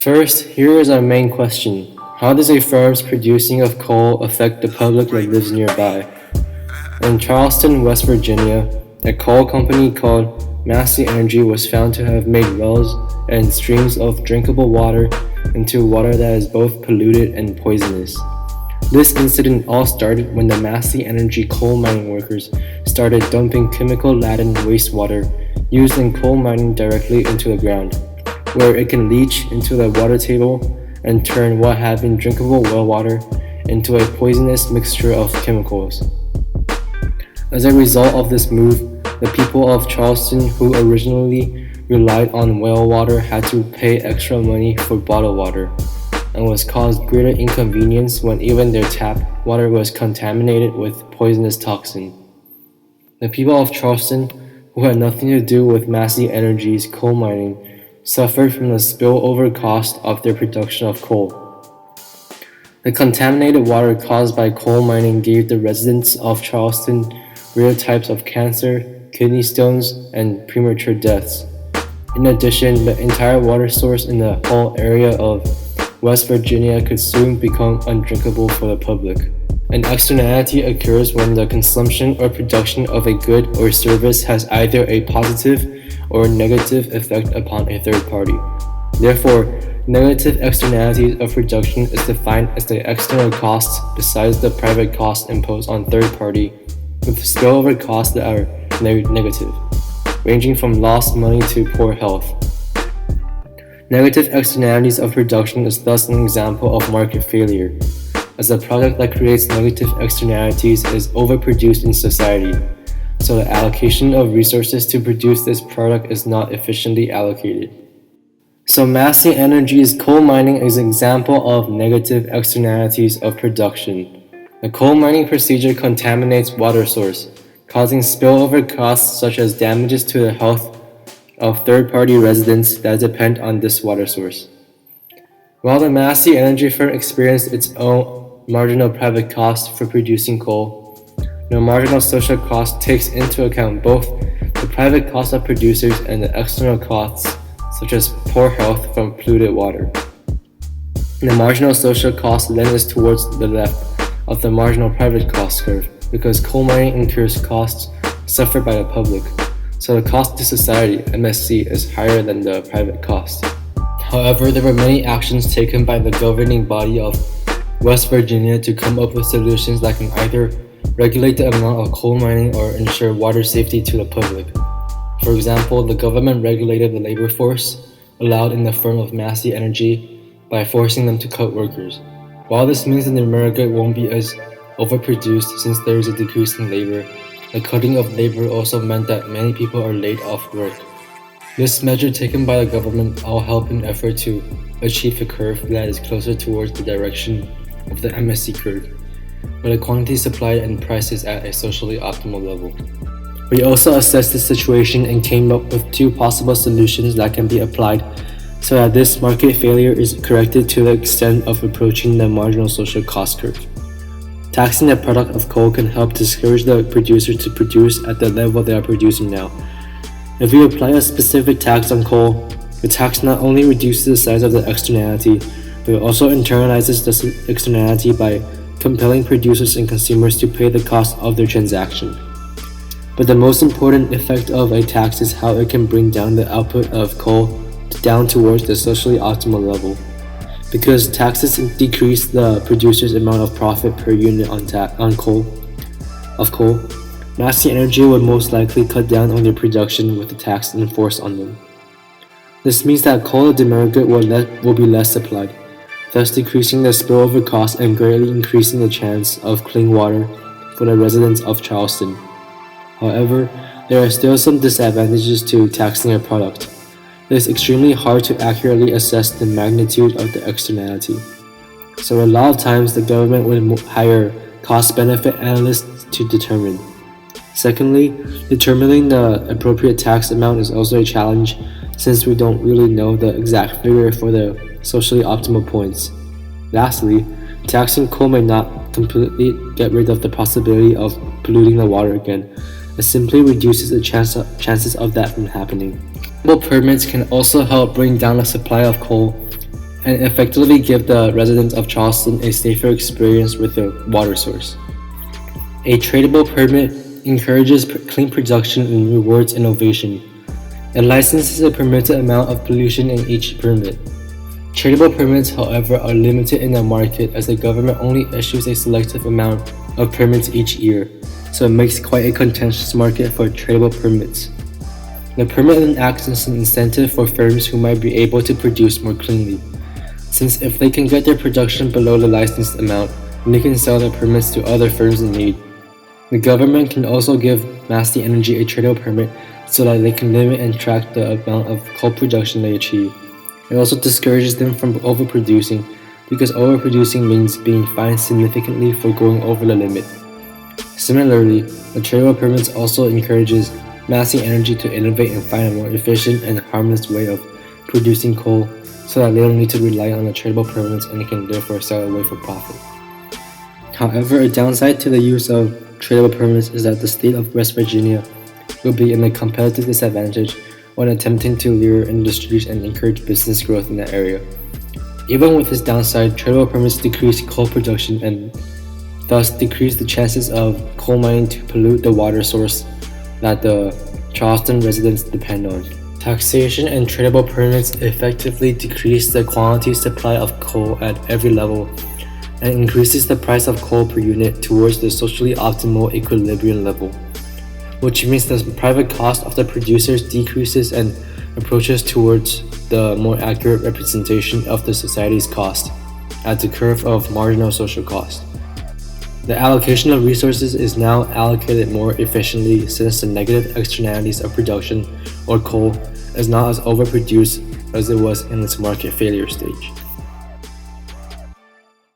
First, here is our main question. How does a firm's producing of coal affect the public that lives nearby? In Charleston, West Virginia, a coal company called Massey Energy was found to have made wells and streams of drinkable water into water that is both polluted and poisonous. This incident all started when the Massey Energy coal mining workers started dumping chemical-laden wastewater used in coal mining directly into the ground, where it can leach into the water table and turn what had been drinkable well water into a poisonous mixture of chemicals. As a result of this move, the people of Charleston who originally relied on well water had to pay extra money for bottled water, and was caused greater inconvenience when even their tap water was contaminated with poisonous toxin. The people of Charleston, who had nothing to do with Massey Energy's coal mining, suffered from the spillover cost of their production of coal. The contaminated water caused by coal mining gave the residents of Charleston rare types of cancer, kidney stones, and premature deaths. In addition, the entire water source in the whole area of West Virginia could soon become undrinkable for the public. An externality occurs when the consumption or production of a good or service has either a positive or negative effect upon a third party. Therefore, negative externalities of production is defined as the external costs besides the private costs imposed on third party, with spillover costs that are negative, ranging from lost money to poor health. Negative externalities of production is thus an example of market failure, as a product that creates negative externalities is overproduced in society, so the allocation of resources to produce this product is not efficiently allocated. So Massey Energy's coal mining is an example of negative externalities of production. The coal mining procedure contaminates water source, causing spillover costs such as damages to the health of third-party residents that depend on this water source. While the Massey Energy firm experienced its own marginal private cost for producing coal, the marginal social cost takes into account both the private cost of producers and the external costs such as poor health from polluted water. The marginal social cost then is towards the left of the marginal private cost curve because coal mining incurs costs suffered by the public, so the cost to society, MSC, is higher than the private cost. However, there were many actions taken by the governing body of West Virginia to come up with solutions that can either regulate the amount of coal mining or ensure water safety to the public. For example, the government regulated the labor force allowed in the firm of Massey Energy by forcing them to cut workers. While this means that the America won't be as overproduced since there is a decrease in labor, the cutting of labor also meant that many people are laid off work. This measure taken by the government all help in effort to achieve a curve that is closer towards the direction of the MSC curve, where the quantity supplied and price is at a socially optimal level. We also assessed the situation and came up with two possible solutions that can be applied so that this market failure is corrected to the extent of approaching the marginal social cost curve. Taxing the product of coal can help discourage the producer to produce at the level they are producing now. If we apply a specific tax on coal, the tax not only reduces the size of the externality, but it also internalizes the externality by compelling producers and consumers to pay the cost of their transaction. But the most important effect of a tax is how it can bring down the output of coal down towards the socially optimal level. Because taxes decrease the producer's amount of profit per unit on coal, Massey Energy would most likely cut down on their production with the tax enforced on them. This means that coal at the America will be less supplied, thus decreasing the spillover cost and greatly increasing the chance of clean water for the residents of Charleston. However, there are still some disadvantages to taxing a product. It is extremely hard to accurately assess the magnitude of the externality. So a lot of times the government would hire cost-benefit analysts to determine. Secondly, determining the appropriate tax amount is also a challenge since we don't really know the exact figure for the socially optimal points. Lastly, taxing coal may not completely get rid of the possibility of polluting the water again. It simply reduces the chances of that from happening. Permits can also help bring down the supply of coal and effectively give the residents of Charleston a safer experience with the water source. A tradable permit encourages clean production and rewards innovation. It licenses a permitted amount of pollution in each permit. Tradable permits, however, are limited in the market as the government only issues a selective amount of permits each year, so it makes quite a contentious market for tradable permits. The permit then acts as an incentive for firms who might be able to produce more cleanly, since if they can get their production below the licensed amount, they can sell their permits to other firms in need. The government can also give Massey Energy a tradable permit so that they can limit and track the amount of coal production they achieve. It also discourages them from overproducing, because overproducing means being fined significantly for going over the limit. Similarly, the tradable permits also encourages Massey Energy to innovate and find a more efficient and harmless way of producing coal so that they don't need to rely on the tradable permits and can therefore sell away for profit. However, a downside to the use of tradable permits is that the state of West Virginia will be in a competitive disadvantage when attempting to lure industries and encourage business growth in the area. Even with this downside, tradable permits decrease coal production and thus decrease the chances of coal mining to pollute the water source that the Charleston residents depend on. Taxation and tradable permits effectively decrease the quantity supply of coal at every level and increases the price of coal per unit towards the socially optimal equilibrium level, which means the private cost of the producers decreases and approaches towards the more accurate representation of the society's cost at the curve of marginal social cost. The allocation of resources is now allocated more efficiently since the negative externalities of production or coal is not as overproduced as it was in its market failure stage.